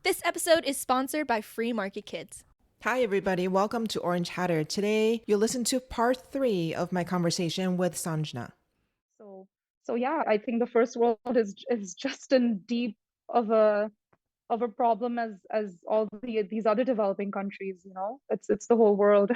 This episode is sponsored by Free Market Kids. Hi, everybody. Welcome to Orange Hatter. Today, you'll listen to part 3 of my conversation with Sanjna. So so yeah, I think the first world is just in deep of a problem as all these other developing countries, you know. It's the whole world.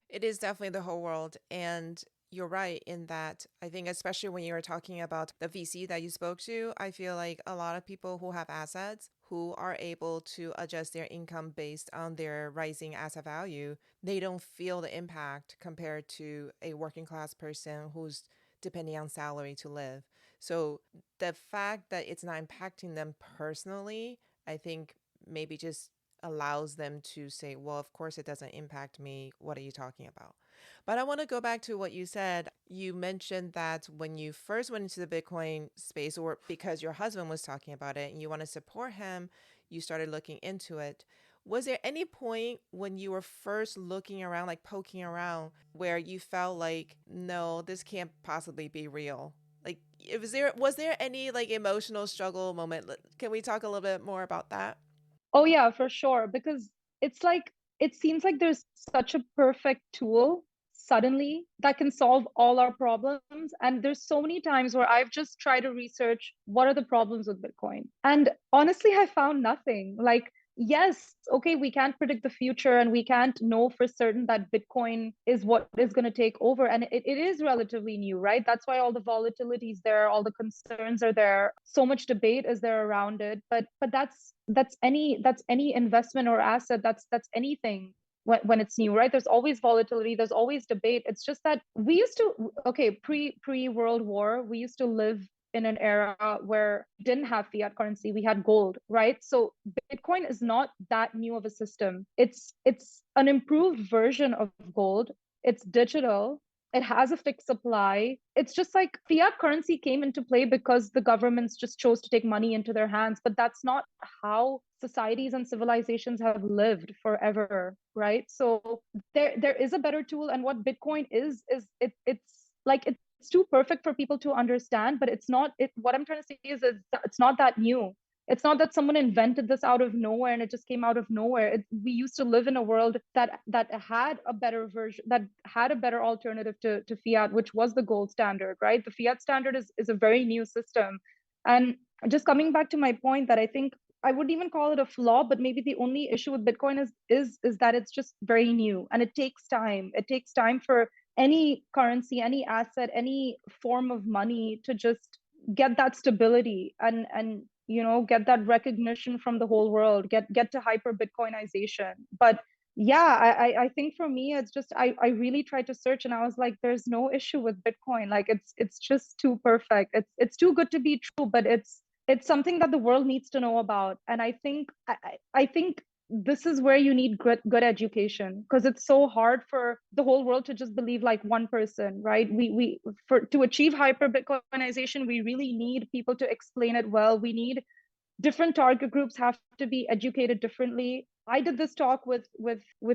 It is definitely the whole world. And you're right in that I think, especially when you were talking about the VC that you spoke to, I feel like a lot of people who have assets who are able to adjust their income based on their rising asset value, they don't feel the impact compared to a working class person who's depending on salary to live. So the fact that it's not impacting them personally, I think maybe just allows them to say, well, of course it doesn't impact me. What are you talking about? But I want to go back to what you said. You mentioned that when you first went into the Bitcoin space, or because your husband was talking about it and you want to support him, you started looking into it. Was there any point when you were first looking around, like poking around, where you felt like, no, this can't possibly be real? Like, was there any like emotional struggle moment? Can we talk a little bit more about that? Oh yeah, for sure. Because it's like it seems like there's such a perfect tool suddenly that can solve all our problems. And there's so many times where I've just tried to research what are the problems with Bitcoin. And honestly, I found nothing. Like, yes, okay, we can't predict the future and we can't know for certain that Bitcoin is what is going to take over. And it is relatively new, right? That's why all the volatility is there, all the concerns are there, so much debate is there around it. But that's any investment or asset, that's anything when it's new, right? There's always volatility, there's always debate. It's just that we used to, okay, pre World War, we used to live in an era where we didn't have fiat currency, we had gold, right? So Bitcoin is not that new of a system. It's an improved version of gold. It's digital. It has a fixed supply. It's just like fiat currency came into play because the governments just chose to take money into their hands, but that's not how societies and civilizations have lived forever, right? So there is a better tool, and what Bitcoin it's like it's too perfect for people to understand, but it's not it what I'm trying to say is it's not that new. It's not that someone invented this out of nowhere and it just came out of nowhere. We used to live in a world that had a better version, that had a better alternative to fiat, which was the gold standard, right? The fiat standard is a very new system. And just coming back to my point, that I think I wouldn't even call it a flaw, but maybe the only issue with Bitcoin is that it's just very new and it takes time. It takes time for any currency, any asset, any form of money to just get that stability and you know, get that recognition from the whole world, get to hyper Bitcoinization. But yeah, I think for me it's just I really tried to search and I was like, there's no issue with Bitcoin. Like it's just too perfect. It's too good to be true, but it's something that the world needs to know about. And I think this is where you need good education, because it's so hard for the whole world to just believe like one person, right? We for to achieve hyper Bitcoinization, we really need people to explain it well. We need different target groups have to be educated differently. I did this talk with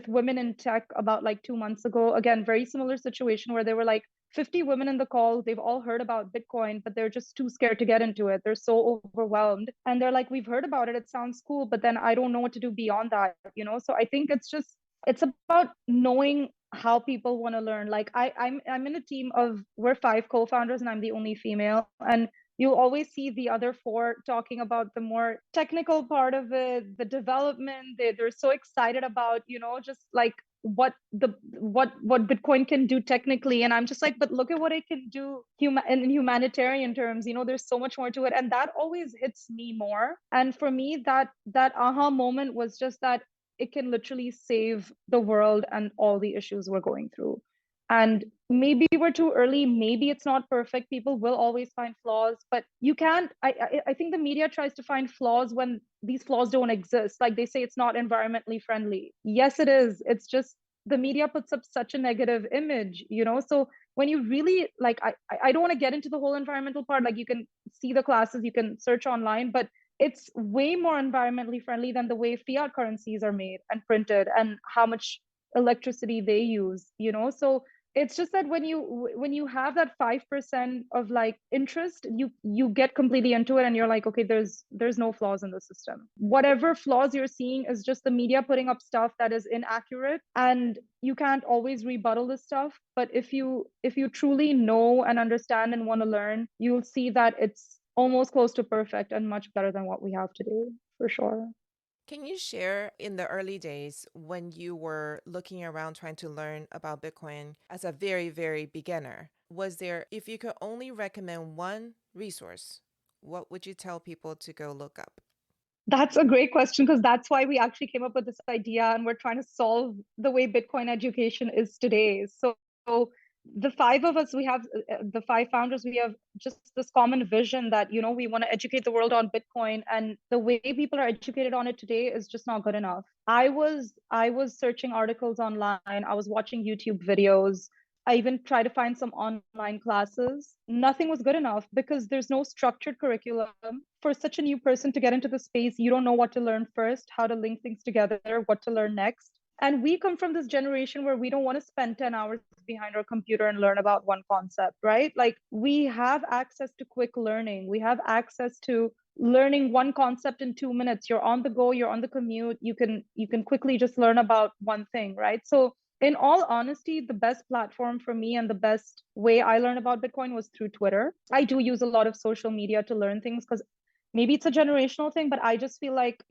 women in tech about like 2 months ago. Again, very similar situation where there were like 50 women in the call. They've all heard about Bitcoin, but they're just too scared to get into it. They're so overwhelmed. And they're like, we've heard about it. It sounds cool, but then I don't know what to do beyond that, you know? So I think it's about knowing how people want to learn. Like I'm in a team of, we're 5 co-founders and I'm the only female. And you'll always see the other four talking about the more technical part of it, the development. They're so excited about, you know, just like what Bitcoin can do technically. And I'm just like, but look at what it can do in humanitarian terms. You know, there's so much more to it. And that always hits me more. And for me, that aha moment was just that it can literally save the world and all the issues we're going through. And maybe we're too early, maybe it's not perfect, people will always find flaws, but you can't I think the media tries to find flaws when these flaws don't exist. Like they say it's not environmentally friendly. Yes, it is. It's just the media puts up such a negative image, you know. So when you really like I don't want to get into the whole environmental part. Like you can see the classes, you can search online, but it's way more environmentally friendly than the way fiat currencies are made and printed and how much electricity they use, you know. So It's just that when you have that 5% of like interest, you get completely into it and you're like, okay, there's no flaws in the system. Whatever flaws you're seeing is just the media putting up stuff that is inaccurate, and you can't always rebuttal this stuff. But if you truly know and understand and want to learn, you'll see that it's almost close to perfect and much better than what we have today, for sure. Can you share in the early days when you were looking around trying to learn about Bitcoin as a very, very beginner? Was there, if you could only recommend one resource, what would you tell people to go look up? That's a great question, because that's why we actually came up with this idea and we're trying to solve the way Bitcoin education is today. So the five of us, we have the five founders, we have just this common vision that, we want to educate the world on Bitcoin, and the way people are educated on it today is just not good enough. I was searching articles online, I was watching YouTube videos, I even tried to find some online classes. Nothing was good enough because there's no structured curriculum. For such a new person to get into the space, you don't know what to learn first, how to link things together, what to learn next. And we come from this generation where we don't want to spend 10 hours behind our computer and learn about one concept, right? Like, we have access to quick learning. We have access to learning one concept in 2 minutes. You're on the go, you're on the commute, you can quickly just learn about one thing, right? So in all honesty, the best platform for me and the best way I learned about Bitcoin was through Twitter. I do use a lot of social media to learn things because maybe it's a generational thing, but I just feel like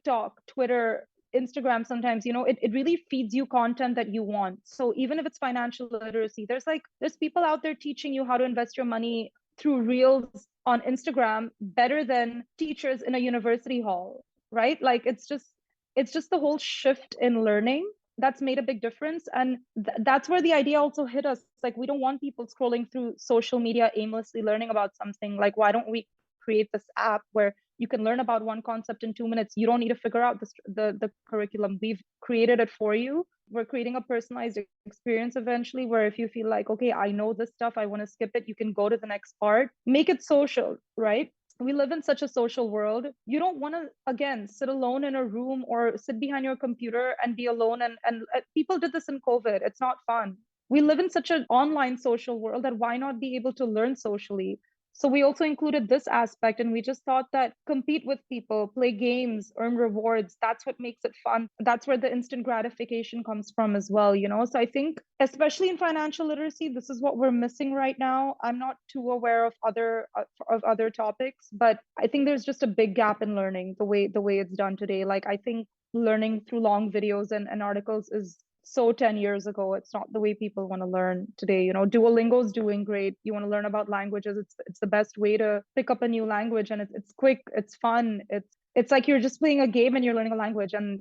Twitter, Instagram sometimes, it really feeds you content that you want. So even if it's financial literacy, there's people out there teaching you how to invest your money through reels on Instagram better than teachers in a university hall, right? Like, it's just the whole shift in learning that's made a big difference. And that's where the idea also hit us. It's like, we don't want people scrolling through social media aimlessly learning about something. Like, why don't we create this app where you can learn about one concept in 2 minutes? You don't need to figure out the curriculum. We've created it for you. We're creating a personalized experience eventually, where if you feel like, okay, I know this stuff, I want to skip it, you can go to the next part. Make it social, right? We live in such a social world. You don't want to, again, sit alone in a room or sit behind your computer and be alone. And people did this in COVID. It's not fun. We live in such an online social world that why not be able to learn socially? So we also included this aspect, and we just thought that compete with people, play games, earn rewards. That's what makes it fun. That's where the instant gratification comes from as well. So I think, especially in financial literacy, this is what we're missing right now. I'm not too aware of other topics, but I think there's just a big gap in learning the way it's done today. Like, I think learning through long videos and articles is so 10 years ago. It's not the way people want to learn today. Duolingo's doing great. You want to learn about languages, it's the best way to pick up a new language, and it's quick, it's fun, it's like you're just playing a game and you're learning a language. And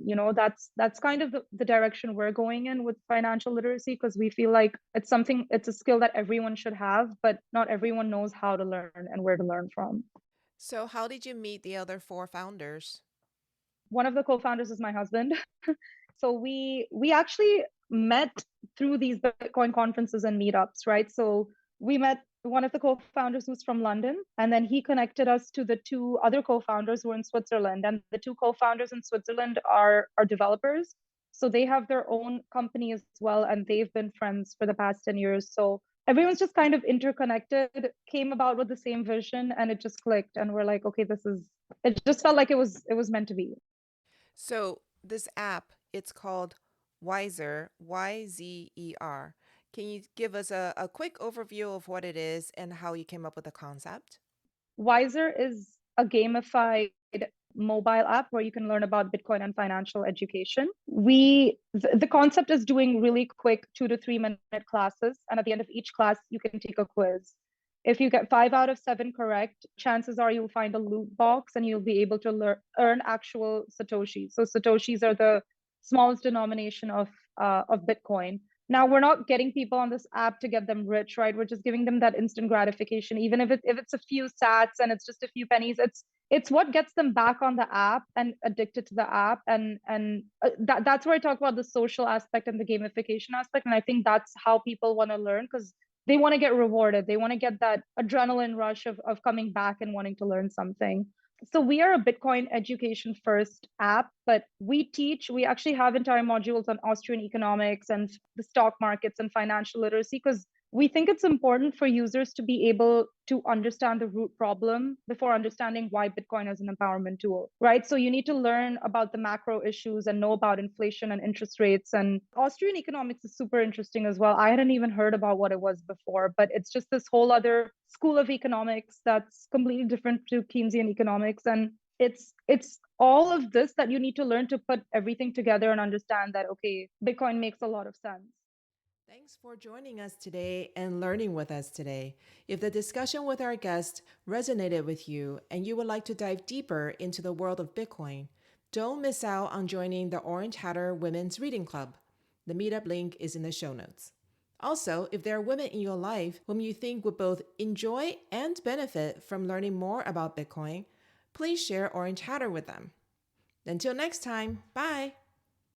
that's kind of the direction we're going in with financial literacy, because we feel like it's a skill that everyone should have, but not everyone knows how to learn and where to learn from. So, how did you meet the other four founders? One of the co-founders is my husband. So we actually met through these Bitcoin conferences and meetups, right? So we met one of the co-founders who's from London, and then he connected us to the two other co-founders who are in Switzerland. And the two co-founders in Switzerland are developers. So they have their own company as well, and they've been friends for the past 10 years. So everyone's just kind of interconnected, came about with the same vision, and it just clicked. And we're like, okay, it just felt like it was meant to be. So, this app, it's called Yzer, YZER. Can you give us a quick overview of what it is and how you came up with the concept? Yzer is a gamified mobile app where you can learn about Bitcoin and financial education. The concept is doing really quick 2 to 3 minute classes, and at the end of each class, you can take a quiz. If you get 5 out of 7 correct, chances are you'll find a loot box and you'll be able to earn actual Satoshis. So Satoshis are the smallest denomination of Bitcoin. Now, we're not getting people on this app to get them rich, right? We're just giving them that instant gratification. Even if it's a few sats and it's just a few pennies, it's what gets them back on the app and addicted to the app. And that's where I talk about the social aspect and the gamification aspect. And I think that's how people want to learn, because they want to get rewarded. They want to get that adrenaline rush of coming back and wanting to learn something. So we are a Bitcoin education first app, but we actually have entire modules on Austrian economics and the stock markets and financial literacy, because we think it's important for users to be able to understand the root problem before understanding why Bitcoin is an empowerment tool, right? So you need to learn about the macro issues and know about inflation and interest rates. And Austrian economics is super interesting as well. I hadn't even heard about what it was before, but it's just this whole other school of economics that's completely different to Keynesian economics. And it's all of this that you need to learn to put everything together and understand that, okay, Bitcoin makes a lot of sense. Thanks for joining us today and learning with us today. If the discussion with our guest resonated with you and you would like to dive deeper into the world of Bitcoin, don't miss out on joining the Orange Hatter Women's Reading Club. The meetup link is in the show notes. Also, if there are women in your life whom you think would both enjoy and benefit from learning more about Bitcoin, please share Orange Hatter with them. Until next time, bye!